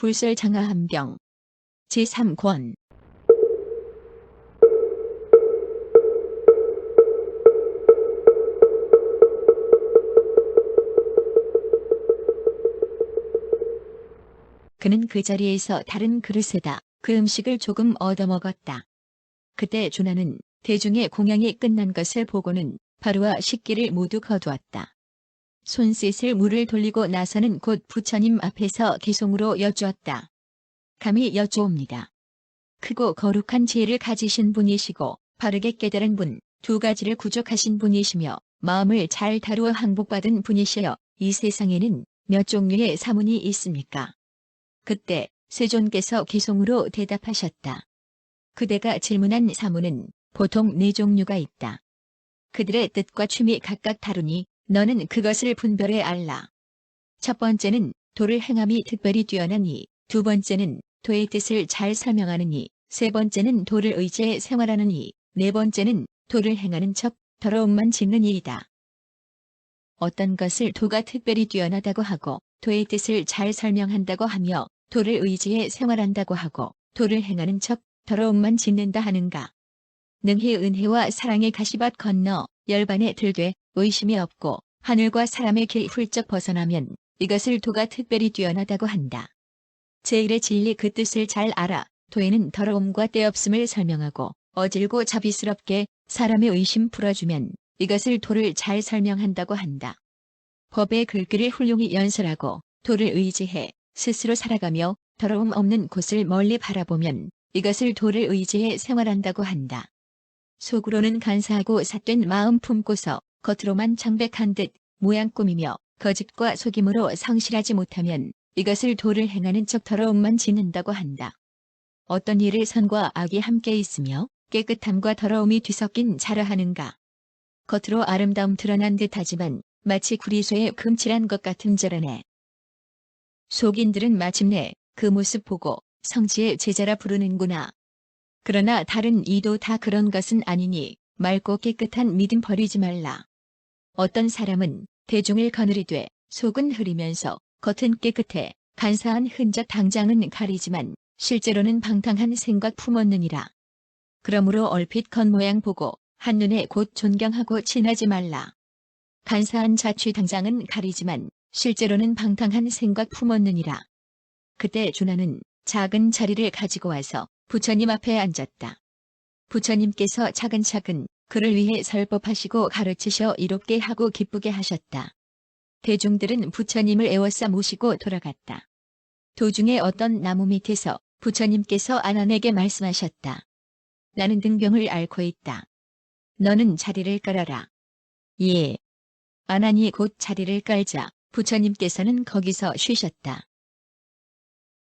불설장하함경 제3권 그는 그 자리에서 다른 그릇에다 그 음식을 조금 얻어먹었다. 그때 준하는 대중의 공양이 끝난 것을 보고는 바루와 식기를 모두 거두었다. 손짓을 물을 돌리고 나서는 곧 부처님 앞에서 개송으로 여쭈었다. 감히 여쭈옵니다. 크고 거룩한 지혜를 가지신 분이시고 바르게 깨달은 분, 두 가지를 구족하신 분이시며 마음을 잘 다루어 항복받은 분이시여 이 세상에는 몇 종류의 사문이 있습니까? 그때 세존께서 개송으로 대답하셨다. 그대가 질문한 사문은 보통 4종류가 있다. 그들의 뜻과 취미 각각 다르니 너는 그것을 분별해 알라. 첫 번째는 도를 행함이 특별히 뛰어나니, 두 번째는 도의 뜻을 잘 설명하느니, 세 번째는 도를 의지해 생활하느니, 네 번째는 도를 행하는 척 더러움만 짓는 이이다. 어떤 것을 도가 특별히 뛰어나다고 하고 도의 뜻을 잘 설명한다고 하며 도를 의지해 생활한다고 하고 도를 행하는 척 더러움만 짓는다 하는가. 능히 은혜와 사랑의 가시밭 건너 열반에 들되 의심이 없고 하늘과 사람의 길 훌쩍 벗어나면 이것을 도가 특별히 뛰어나다고 한다. 제1의 진리 그 뜻을 잘 알아 도에는 더러움과 때없음을 설명하고 어질고 자비스럽게 사람의 의심 풀어주면 이것을 도를 잘 설명한다고 한다. 법의 글귀를 훌륭히 연설하고 도를 의지해 스스로 살아가며 더러움 없는 곳을 멀리 바라보면 이것을 도를 의지해 생활한다고 한다. 속으로는 간사하고 삿된 마음 품고서 겉으로만 창백한 듯 모양 꾸미며 거짓과 속임으로 성실하지 못하면 이것을 도를 행하는 척 더러움만 짓는다고 한다. 어떤 일을 선과 악이 함께 있으며 깨끗함과 더러움이 뒤섞인 자라 하는가. 겉으로 아름다움 드러난 듯하지만 마치 구리소에 금칠한 것 같은 저러네. 속인들은 마침내 그 모습 보고 성지의 제자라 부르는구나. 그러나 다른 이도 다 그런 것은 아니니 맑고 깨끗한 믿음 버리지 말라. 어떤 사람은 대중을 거느리되 속은 흐리면서 겉은 깨끗해 간사한 흔적 당장은 가리지만 실제로는 방탕한 생각 품었느니라. 그러므로 얼핏 겉모양 보고 한눈에 곧 존경하고 친하지 말라. 간사한 자취 당장은 가리지만 실제로는 방탕한 생각 품었느니라. 그때 준하는 작은 자리를 가지고 와서 부처님 앞에 앉았다. 부처님께서 차근차근 그를 위해 설법하시고 가르치셔 이롭게 하고 기쁘게 하셨다. 대중들은 부처님을 애워싸 모시고 돌아갔다. 도중에 어떤 나무 밑에서 부처님께서 아난에게 말씀하셨다. 나는 등병을 앓고 있다. 너는 자리를 깔아라. 예. 아난이 곧 자리를 깔자 부처님께서는 거기서 쉬셨다.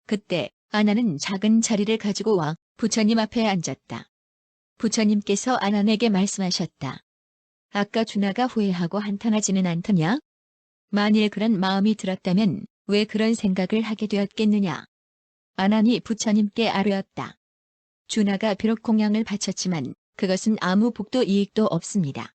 그때 아난은 작은 자리를 가지고 와 부처님 앞에 앉았다. 부처님께서 아난에게 말씀하셨다. 아까 준하가 후회하고 한탄하지는 않더냐? 만일 그런 마음이 들었다면 왜 그런 생각을 하게 되었겠느냐? 아난이 부처님께 아뢰었다. 준하가 비록 공양을 바쳤지만 그것은 아무 복도 이익도 없습니다.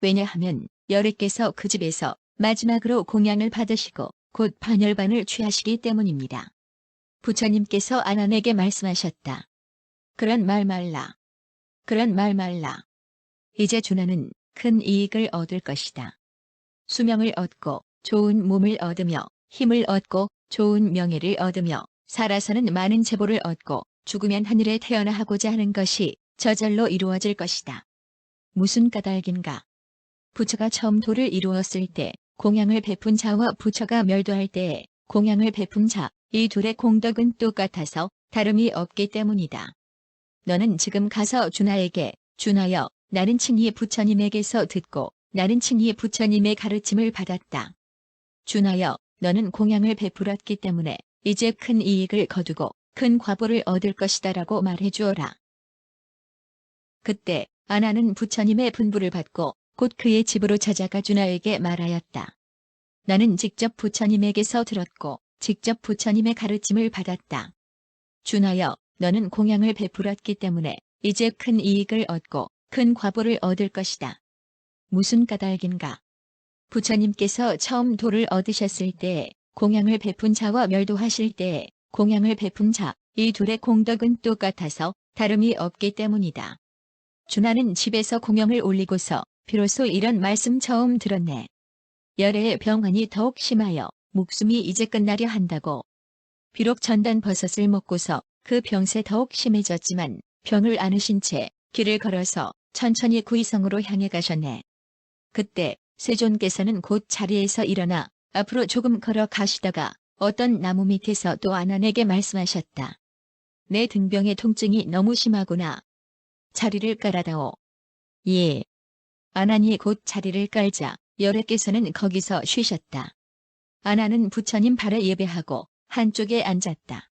왜냐하면 여리께서 그 집에서 마지막으로 공양을 받으시고 곧 반열반을 취하시기 때문입니다. 부처님께서 아난에게 말씀하셨다. 그런 말 말라. 그런 말 말라. 이제 준하는 큰 이익을 얻을 것이다. 수명을 얻고 좋은 몸을 얻으며 힘을 얻고 좋은 명예를 얻으며 살아서는 많은 재보를 얻고 죽으면 하늘에 태어나 하고자 하는 것이 저절로 이루어질 것이다. 무슨 까닭인가? 부처가 처음 도를 이루었을 때 공양을 베푼 자와 부처가 멸도할 때에 공양을 베푼 자, 이 둘의 공덕은 똑같아서 다름이 없기 때문이다. 너는 지금 가서 준하에게 준하여 나는 칭히 부처님에게서 듣고 나는 칭히 부처님의 가르침을 받았다. 준하여 너는 공양을 베풀었기 때문에 이제 큰 이익을 거두고 큰 과보를 얻을 것이다 라고 말해주어라. 그때 아난은 부처님의 분부를 받고 곧 그의 집으로 찾아가 준하에게 말하였다. 나는 직접 부처님에게서 들었고 직접 부처님의 가르침을 받았다. 준하여 너는 공양을 베풀었기 때문에 이제 큰 이익을 얻고 큰 과보를 얻을 것이다. 무슨 까닭인가? 부처님께서 처음 도를 얻으셨을 때에 공양을 베푼 자와 멸도하실 때에 공양을 베푼 자, 이 둘의 공덕은 똑같아서 다름이 없기 때문이다. 준하는 집에서 공양을 올리고서 비로소 이런 말씀 처음 들었네. 열애의 병환이 더욱 심하여 목숨이 이제 끝나려 한다고. 비록 전단버섯을 먹고서 그 병세 더욱 심해졌지만 병을 안으신 채 길을 걸어서 천천히 구의성으로 향해 가셨네. 그때 세존께서는 곧 자리에서 일어나 앞으로 조금 걸어 가시다가 어떤 나무 밑에서 또 아난에게 말씀하셨다. 내 등병의 통증이 너무 심하구나. 자리를 깔아다오. 예. 아난이 곧 자리를 깔자 열애께서는 거기서 쉬셨다. 아난은 부처님 발에 예배하고 한쪽에 앉았다.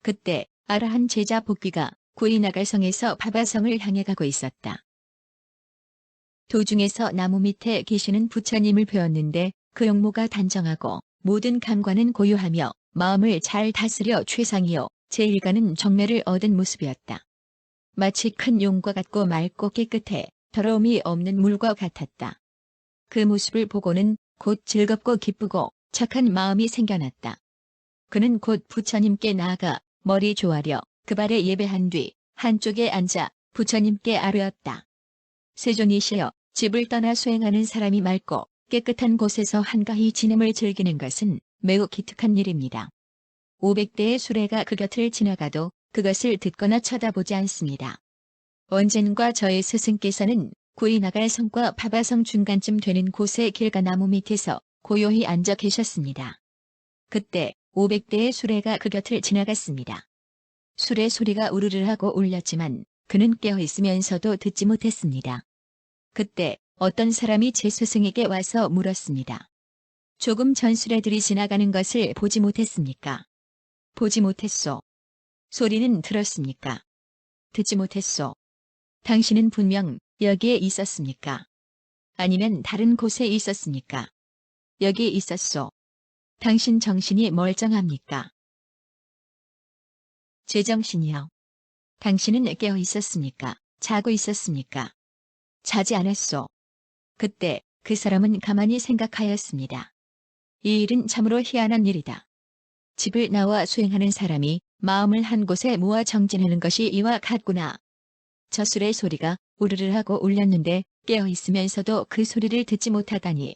그때 아라한 제자 복귀가 구이나갈성에서 바바성을 향해 가고 있었다. 도중에서 나무 밑에 계시는 부처님을 배웠는데 그 용모가 단정하고 모든 감관은 고요하며 마음을 잘 다스려 최상이요 제1가는 정매를 얻은 모습이었다. 마치 큰 용과 같고 맑고 깨끗해 더러움이 없는 물과 같았다. 그 모습을 보고는 곧 즐겁고 기쁘고 착한 마음이 생겨났다. 그는 곧 부처님께 나아가 머리 조아려 그 발에 예배한 뒤 한쪽에 앉아 부처님께 아뢰었다. 세존이시여, 집을 떠나 수행하는 사람이 맑고 깨끗한 곳에서 한가히 지냄을 즐기는 것은 매우 기특한 일입니다. 500대의 수레가 그 곁을 지나가도 그것을 듣거나 쳐다보지 않습니다. 언젠가 저의 스승께서는 구이나갈 성과 바바성 중간쯤 되는 곳의 길가 나무 밑에서 고요히 앉아 계셨습니다. 그때 500대의 수레가 그 곁을 지나갔습니다. 수레 소리가 우르르 하고 울렸지만 그는 깨어 있으면서도 듣지 못했습니다. 그때 어떤 사람이 제 스승에게 와서 물었습니다. 조금 전 수레들이 지나가는 것을 보지 못했습니까? 보지 못했소. 소리는 들었습니까? 듣지 못했소. 당신은 분명 여기에 있었습니까? 아니면 다른 곳에 있었습니까? 여기 있었소. 당신 정신이 멀쩡합니까? 제정신이요. 당신은 깨어 있었습니까? 자고 있었습니까? 자지 않았소. 그때 그 사람은 가만히 생각하였습니다. 이 일은 참으로 희한한 일이다. 집을 나와 수행하는 사람이 마음을 한 곳에 모아 정진하는 것이 이와 같구나. 저술의 소리가 우르르 하고 울렸는데 깨어 있으면서도 그 소리를 듣지 못하다니.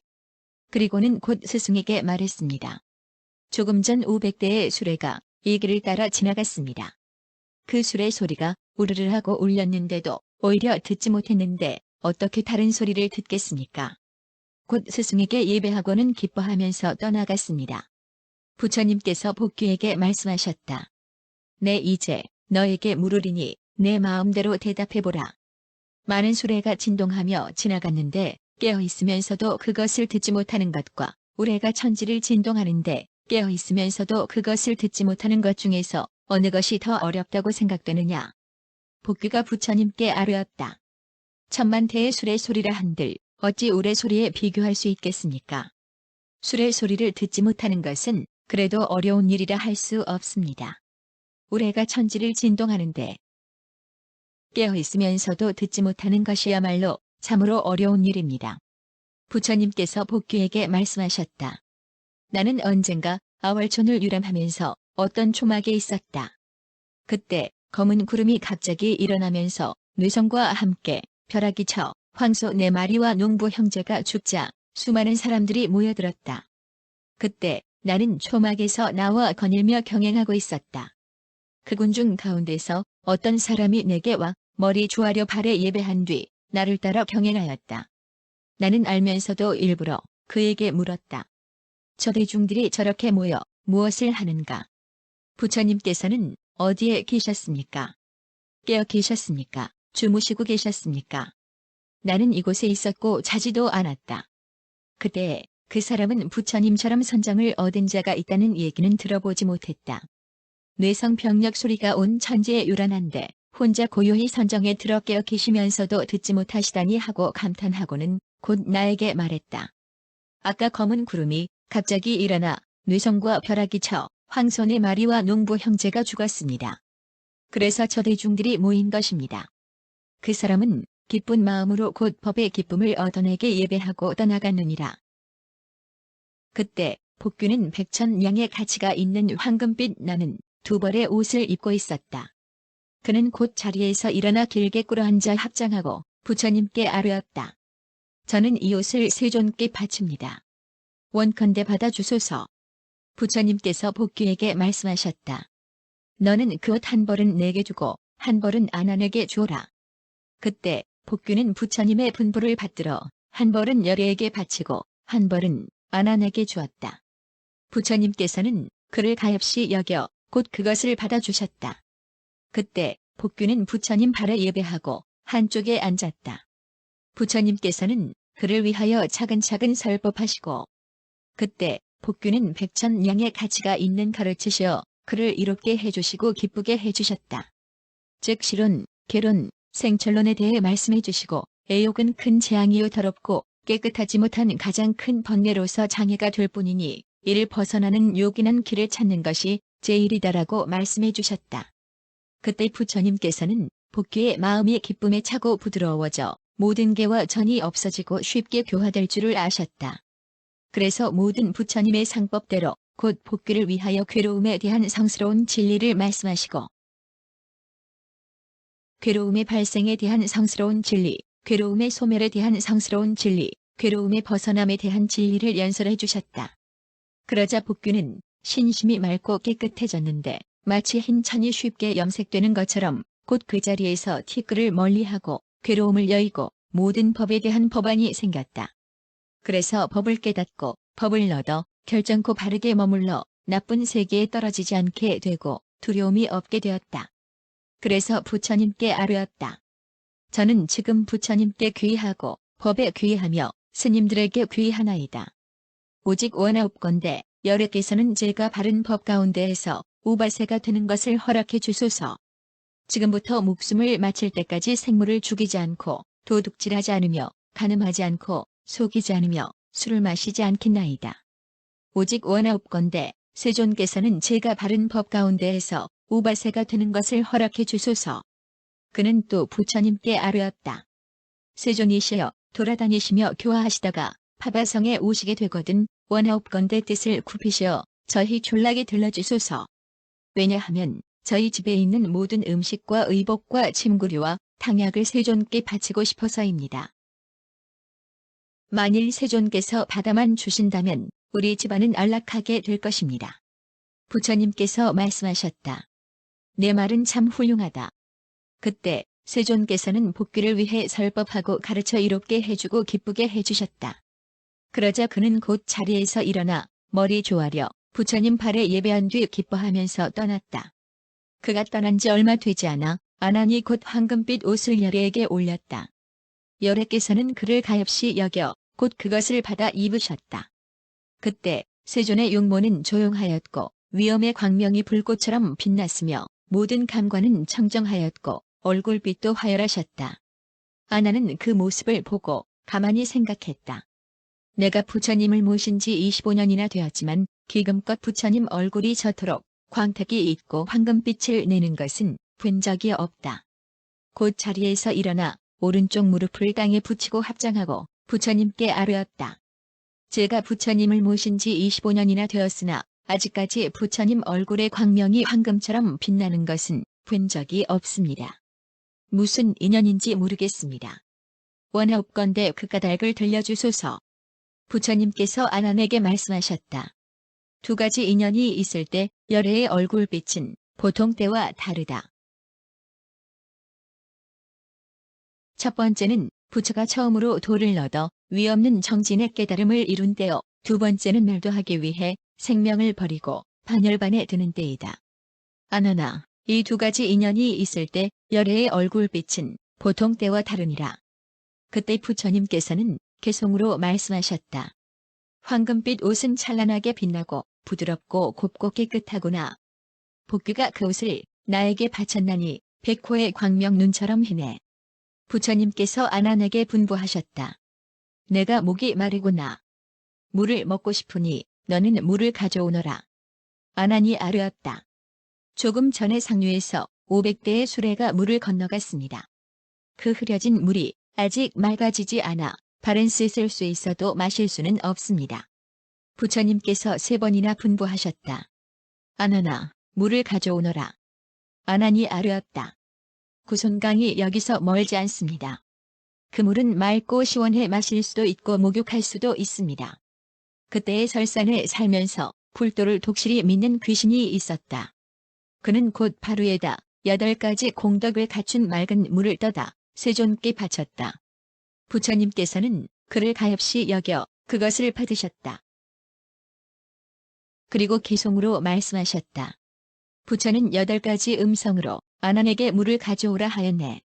그리고는 곧 스승에게 말했습니다. 조금 전 500대의 수레가 이 길을 따라 지나갔습니다. 그 수레 소리가 우르르 하고 울렸는데도 오히려 듣지 못했는데 어떻게 다른 소리를 듣겠습니까? 곧 스승에게 예배하고는 기뻐하면서 떠나갔습니다. 부처님께서 복귀에게 말씀하셨다. 내 이제 너에게 물으리니 내 마음대로 대답해보라. 많은 수레가 진동하며 지나갔는데 깨어 있으면서도 그것을 듣지 못하는 것과 우레가 천지를 진동하는데 깨어 있으면서도 그것을 듣지 못하는 것 중에서 어느 것이 더 어렵다고 생각되느냐? 복귀가 부처님께 아뢰었다. 천만태의 수레 소리라 한들 어찌 우레 소리에 비교할 수 있겠습니까? 수레 소리를 듣지 못하는 것은 그래도 어려운 일이라 할 수 없습니다. 우레가 천지를 진동하는데 깨어 있으면서도 듣지 못하는 것이야말로 참으로 어려운 일입니다. 부처님께서 복귀에게 말씀하셨다. 나는 언젠가 아월촌을 유람하면서 어떤 초막에 있었다. 그때 검은 구름이 갑자기 일어나면서 뇌성과 함께 벼락이 쳐 황소 4마리와 농부 형제가 죽자 수많은 사람들이 모여들었다. 그때 나는 초막에서 나와 거닐며 경행하고 있었다. 그 군중 가운데서 어떤 사람이 내게 와 머리 조아려 발에 예배한 뒤 나를 따라 경행하였다. 나는 알면서도 일부러 그에게 물었다. 저 대중들이 저렇게 모여 무엇을 하는가? 부처님께서는 어디에 계셨습니까? 깨어 계셨습니까? 주무시고 계셨습니까? 나는 이곳에 있었고 자지도 않았다. 그때 그 사람은 부처님처럼 선정을 얻은 자가 있다는 얘기는 들어보지 못했다. 뇌성병력 소리가 온 천지에 요란한데 혼자 고요히 선정에 들어 깨어 계시면서도 듣지 못하시다니 하고 감탄하고는 곧 나에게 말했다. 아까 검은 구름이 갑자기 일어나 뇌성과 벼락이 쳐 황소 4마리와 농부 형제가 죽었습니다. 그래서 저 대중들이 모인 것입니다. 그 사람은 기쁜 마음으로 곧 법의 기쁨을 얻어내게 예배하고 떠나갔느니라. 그때 복귀는 100,000냥의 가치가 있는 황금빛 나는 두 벌의 옷을 입고 있었다. 그는 곧 자리에서 일어나 길게 꿇어앉아 합장하고 부처님께 아뢰었다. 저는 이 옷을 세존께 바칩니다. 원컨대 받아주소서. 부처님께서 복귀에게 말씀하셨다. 너는 그 옷 한 벌은 내게 주고 한 벌은 아난에게 주어라. 그때 복귀는 부처님의 분부를 받들어 한 벌은 열애에게 바치고 한 벌은 아난에게 주었다. 부처님께서는 그를 가엾이 여겨 곧 그것을 받아주셨다. 그때 복귀는 부처님 발에 예배하고 한쪽에 앉았다. 부처님께서는 그를 위하여 차근차근 설법하시고 그때 복귀는 백천량의 가치가 있는 가르치시어 그를 이롭게 해주시고 기쁘게 해주셨다. 즉 실론, 개론, 생철론에 대해 말씀해 주시고 애욕은 큰 재앙이요 더럽고 깨끗하지 못한 가장 큰 번뇌로서 장애가 될 뿐이니 이를 벗어나는 요긴한 길을 찾는 것이 제일이다라고 말씀해 주셨다. 그때 부처님께서는 복귀의 마음이 기쁨에 차고 부드러워져 모든 개와 전이 없어지고 쉽게 교화될 줄을 아셨다. 그래서 모든 부처님의 상법대로 곧 복귀를 위하여 괴로움에 대한 성스러운 진리를 말씀하시고 괴로움의 발생에 대한 성스러운 진리, 괴로움의 소멸에 대한 성스러운 진리, 괴로움의 벗어남에 대한 진리를 연설해 주셨다. 그러자 복귀는 신심이 맑고 깨끗해졌는데 마치 흰 천이 쉽게 염색되는 것처럼 곧 그 자리에서 티끌을 멀리하고 괴로움을 여의고 모든 법에 대한 법안이 생겼다. 그래서 법을 깨닫고 법을 얻어 결정코 바르게 머물러 나쁜 세계에 떨어지지 않게 되고 두려움이 없게 되었다. 그래서 부처님께 아뢰었다. 저는 지금 부처님께 귀의하고 법에 귀의하며 스님들에게 귀의하나이다. 오직 원하옵건대 여래께서는 제가 바른 법 가운데에서 우바세가 되는 것을 허락해 주소서. 지금부터 목숨을 마칠 때까지 생물을 죽이지 않고 도둑질하지 않으며 간음하지 않고 속이지 않으며 술을 마시지 않겠나이다. 오직 원하옵건대 세존께서는 제가 바른 법 가운데에서 우바세가 되는 것을 허락해 주소서. 그는 또 부처님께 아뢰었다. 세존이시여 돌아다니시며 교화하시다가 파바성에 오시게 되거든 원하옵건대 뜻을 굽히시어 저희 졸라게 들러주소서. 왜냐하면 저희 집에 있는 모든 음식과 의복과 침구류와 탕약을 세존께 바치고 싶어서입니다. 만일 세존께서 받아만 주신다면 우리 집안은 안락하게 될 것입니다. 부처님께서 말씀하셨다. 내 말은 참 훌륭하다. 그때 세존께서는 복귀를 위해 설법하고 가르쳐 이롭게 해주고 기쁘게 해주셨다. 그러자 그는 곧 자리에서 일어나 머리 조아려 부처님 발에 예배한 뒤 기뻐하면서 떠났다. 그가 떠난 지 얼마 되지 않아 아난이 곧 황금빛 옷을 열애에게 올렸다. 열애께서는 그를 가엾이 여겨 곧 그것을 받아 입으셨다. 그때 세존의 용모는 조용하였고 위엄의 광명이 불꽃처럼 빛났으며 모든 감관은 청정하였고 얼굴빛도 화열하셨다. 아나는 그 모습을 보고 가만히 생각했다. 내가 부처님을 모신 지 25년이나 되었지만 기금껏 부처님 얼굴이 저토록 광택이 있고 황금빛을 내는 것은 본 적이 없다. 곧 자리에서 일어나 오른쪽 무릎을 땅에 붙이고 합장하고 부처님께 아뢰었다. 제가 부처님을 모신 지 25년이나 되었으나 아직까지 부처님 얼굴의 광명이 황금처럼 빛나는 것은 본 적이 없습니다. 무슨 인연인지 모르겠습니다. 원하옵건대 그 까닭을 들려주소서. 부처님께서 아난에게 말씀하셨다. 두 가지 인연이 있을 때 열애의 얼굴빛은 보통 때와 다르다. 첫 번째는 부처가 처음으로 도를 얻어 위없는 정진의 깨달음을 이룬 때요. 두 번째는 말도하기 위해 생명을 버리고 반열반에 드는 때이다. 아나나, 이 두 가지 인연이 있을 때 열애의 얼굴빛은 보통 때와 다르니라. 그때 부처님께서는 개송으로 말씀하셨다. 황금빛 옷은 찬란하게 빛나고 부드럽고 곱고 깨끗하구나. 복귀가 그 옷을 나에게 바쳤나니 백호의 광명 눈처럼 희네. 부처님께서 아난에게 분부하셨다. 내가 목이 마르구나. 물을 먹고 싶으니 너는 물을 가져오너라. 아난이 아뢰었다. 조금 전에 상류에서 500대의 수레가 물을 건너갔습니다. 그 흐려진 물이 아직 맑아지지 않아 바른스 쓸 수 있어도 마실 수는 없습니다. 부처님께서 3번이나 분부하셨다. 아나나, 물을 가져오너라. 아난이 아뢰었다. 구손강이 여기서 멀지 않습니다. 그 물은 맑고 시원해 마실 수도 있고 목욕할 수도 있습니다. 그때의 설산에 살면서 불도를 독실히 믿는 귀신이 있었다. 그는 곧 바루에다 8가지 공덕을 갖춘 맑은 물을 떠다 세존께 바쳤다. 부처님께서는 그를 가엾이 여겨 그것을 받으셨다. 그리고 기송으로 말씀하셨다. 부처는 8가지 음성으로 아난에게 물을 가져오라 하였네.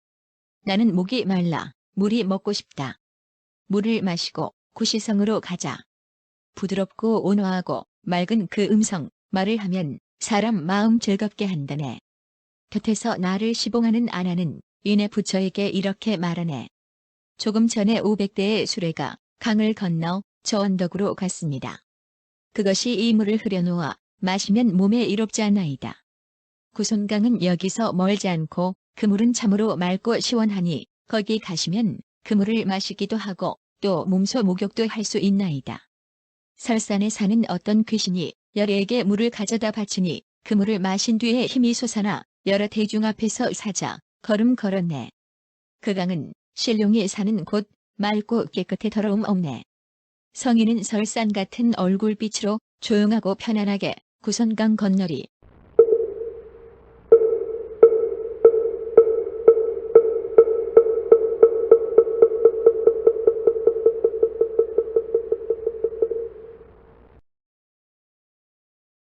나는 목이 말라 물이 먹고 싶다. 물을 마시고 구시성으로 가자. 부드럽고 온화하고 맑은 그 음성 말을 하면 사람 마음 즐겁게 한다네. 곁에서 나를 시봉하는 아난은 이내 부처에게 이렇게 말하네. 조금 전에 500대의 수레가 강을 건너 저 언덕으로 갔습니다. 그것이 이 물을 흐려놓아 마시면 몸에 이롭지 않나이다. 구손강은 여기서 멀지 않고 그 물은 참으로 맑고 시원하니 거기 가시면 그 물을 마시기도 하고 또 몸소 목욕도 할 수 있나이다. 설산에 사는 어떤 귀신이 열애에게 물을 가져다 바치니 그 물을 마신 뒤에 힘이 솟아나 여러 대중 앞에서 사자 걸음 걸었네. 그 강은 신룡이 사는 곳 맑고 깨끗해 더러움 없네. 성인은 설산 같은 얼굴빛으로 조용하고 편안하게 구손강 건너리